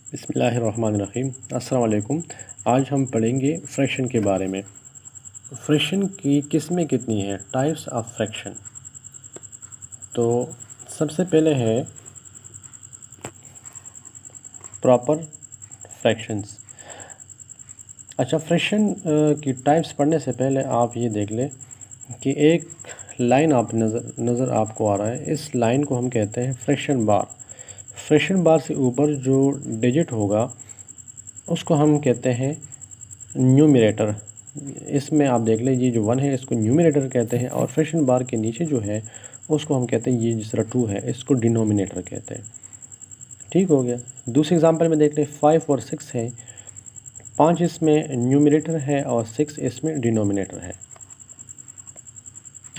बिस्मिल्लाहिर्रहमानिर्रहीम। अस्सलाम वालेकुम। आज हम पढ़ेंगे फ्रैक्शन के बारे में। फ्रैक्शन की किस्में कितनी हैं, टाइप्स ऑफ फ्रैक्शन। तो सबसे पहले है प्रॉपर फ्रैक्शंस। अच्छा, फ्रैक्शन की टाइप्स पढ़ने से पहले आप ये देख लें कि एक लाइन आप नज़र आपको आ रहा है। इस लाइन को हम कहते हैं फ्रैक्शन बार। फ्रैक्शन बार से ऊपर जो डिजिट होगा उसको हम कहते हैं न्यूमरेटर। इसमें आप देख लें, ये जो 1 है इसको न्यूमरेटर कहते हैं, और फ्रैक्शन बार के नीचे जो है उसको हम कहते हैं, ये जिस तरह 2 है इसको डिनोमिनेटर कहते हैं। ठीक हो गया। दूसरे एग्जांपल में देख लें, 5 और 6 है। 5 इसमें न्यूमरेटर है और 6 इसमें डिनोमिनेटर है।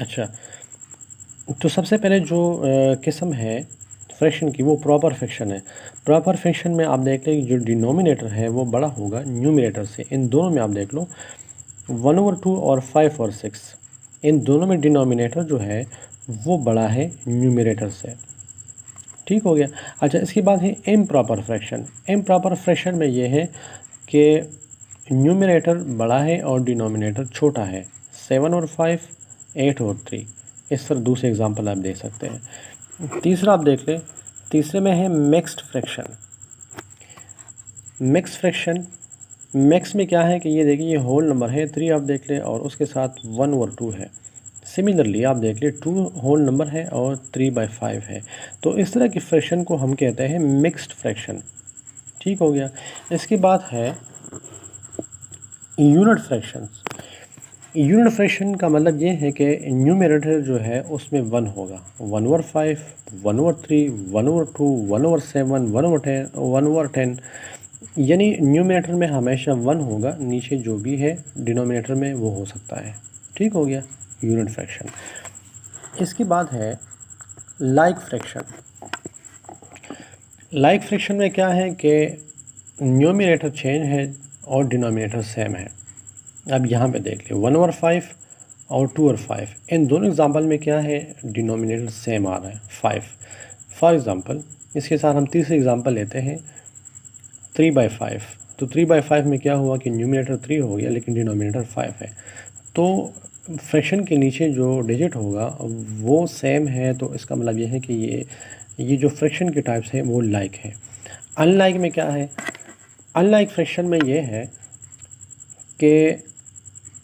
अच्छा, तो सबसे पहले जो किस्म है फ्रैक्शन की वो प्रॉपर फ्रैक्शन है। प्रॉपर फ्रैक्शन में आप देख लें, जो डिनोमिनेटर है वो बड़ा होगा न्यूमरेटर से। इन दोनों में आप देख लो 1/2 और 5 और 6, इन दोनों में डिनोमिनेटर जो है वो बड़ा है न्यूमरेटर से। ठीक हो गया। अच्छा, इसके बाद है इम्प्रॉपर फ्रैक्शन। इम्प्रॉपर फ्रैक्शन में ये है कि न्यूमरेटर बड़ा है और डिनोमिनेटर छोटा है। 7 और 5, 8 और 3। इस तरह दूसरे एग्जांपल आप देख सकते हैं। तीसरा आप देख लें, तीसरे में है mixed fraction. Mix fraction, mix में क्या है कि ये देखिए, ये होल नंबर है 3 आप देख लें, और उसके साथ 1 और 2 है। सिमिलरली आप देख लें 2 होल नंबर है और 3/5 है। तो इस तरह की फ्रैक्शन को हम कहते हैं मिक्स्ड फ्रैक्शन। ठीक हो गया। इसके बाद है यूनिट फ्रैक्शन। यूनिट फ्रैक्शन का मतलब ये है कि न्यूमरेटर जो है उसमें 1 होगा। 1/5, 1/3, 1/2, 1/7, 1/10, यानी न्यूमरेटर में हमेशा 1 होगा, नीचे जो भी है डिनोमिनेटर में वो हो सकता है। ठीक हो गया, यूनिट फ्रैक्शन। इसके बाद है लाइक फ्रैक्शन। लाइक फ्रैक्शन में क्या है कि न्यूमरेटर चेंज है और डिनोमिनेटर सेम है। अब यहाँ पे देख लें 1/5 और 2/5, इन दोनों एग्जांपल में क्या है, डिनोमिनेटर सेम आ रहा है 5। फॉर एग्ज़ाम्पल इसके साथ हम तीसरी एग्जांपल लेते हैं 3/5। तो 3/5 में क्या हुआ कि न्यूमरेटर 3 हो गया लेकिन डिनोमिनेटर 5 है। तो फ्रैक्शन के नीचे जो डिजिट होगा वो सेम है, तो इसका मतलब ये है कि ये जो फ्रैक्शन के टाइप्स हैं वो लाइक है। अनलाइक में क्या है, अनलाइक फ्रैक्शन में ये है कि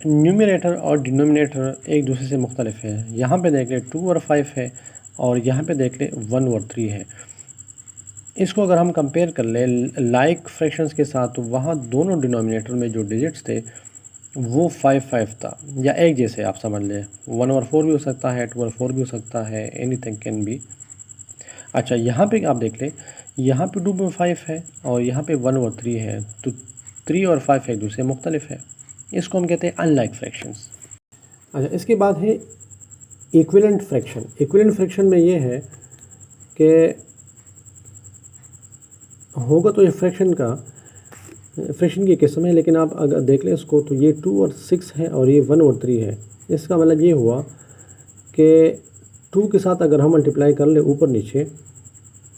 न्यूमरेटर और डिनोमिनेटर एक दूसरे से मुख्तलिफ है। यहाँ पे देख लें 2 और 5 है, और यहाँ पे देख लें 1 और 3 है। इसको अगर हम कंपेयर कर लें लाइक फ्रैक्शंस के साथ, तो वहाँ दोनों डिनोमिनेटर में जो डिजिट्स थे वो 5 था, या एक जैसे आप समझ लें। 1/4 भी हो सकता है, 2/4 भी हो सकता है, एनीथिंग कैन बी। अच्छा, यहाँ पे आप देख लें, यहाँ पे 2/5 है और यहाँ पे 1 और 3 है, तो 3 और 5 एक दूसरे मुख्तलिफ है। इसको हम कहते हैं अनलाइक फ्रैक्शंस। अच्छा, इसके बाद है इक्विवेलेंट फ्रैक्शन। इक्विवेलेंट फ्रैक्शन में ये है कि होगा तो ये फ्रैक्शन की किस्म है, लेकिन आप अगर देख लें इसको, तो ये 2 और 6 है और ये 1 और 3 है। इसका मतलब ये हुआ कि 2 के साथ अगर हम मल्टीप्लाई कर ले ऊपर नीचे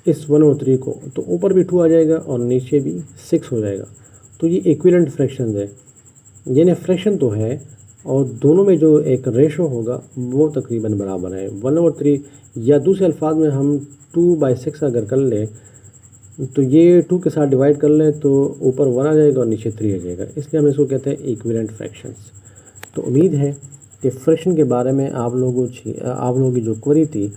इस 1 और 3 को, तो ऊपर भी 2 आ जाएगा और नीचे भी 6 हो जाएगा। तो ये इक्विवेलेंट फ्रैक्शन है, यानी फ्रैक्शन तो है और दोनों में जो एक रेशो होगा वो तकरीबन बराबर है, 1 और 3। या दूसरे अल्फाज में हम 2/6 अगर कर ले, तो ये 2 के साथ डिवाइड कर लें तो ऊपर 1 आ जाएगा और नीचे 3 आ जाएगा, इसलिए हम इसको कहते हैं इक्विवेलेंट फ्रैक्शंस। तो उम्मीद है कि फ्रैक्शन के बारे में आप लोगों की जो क्वेरी थी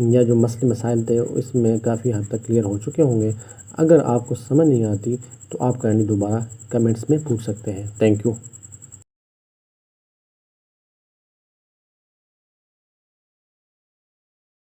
या जो मसले मसाइल थे इसमें काफ़ी हद तक क्लियर हो चुके होंगे। अगर आपको समझ नहीं आती तो आप काइंडली दोबारा कमेंट्स में पूछ सकते हैं। Thank you.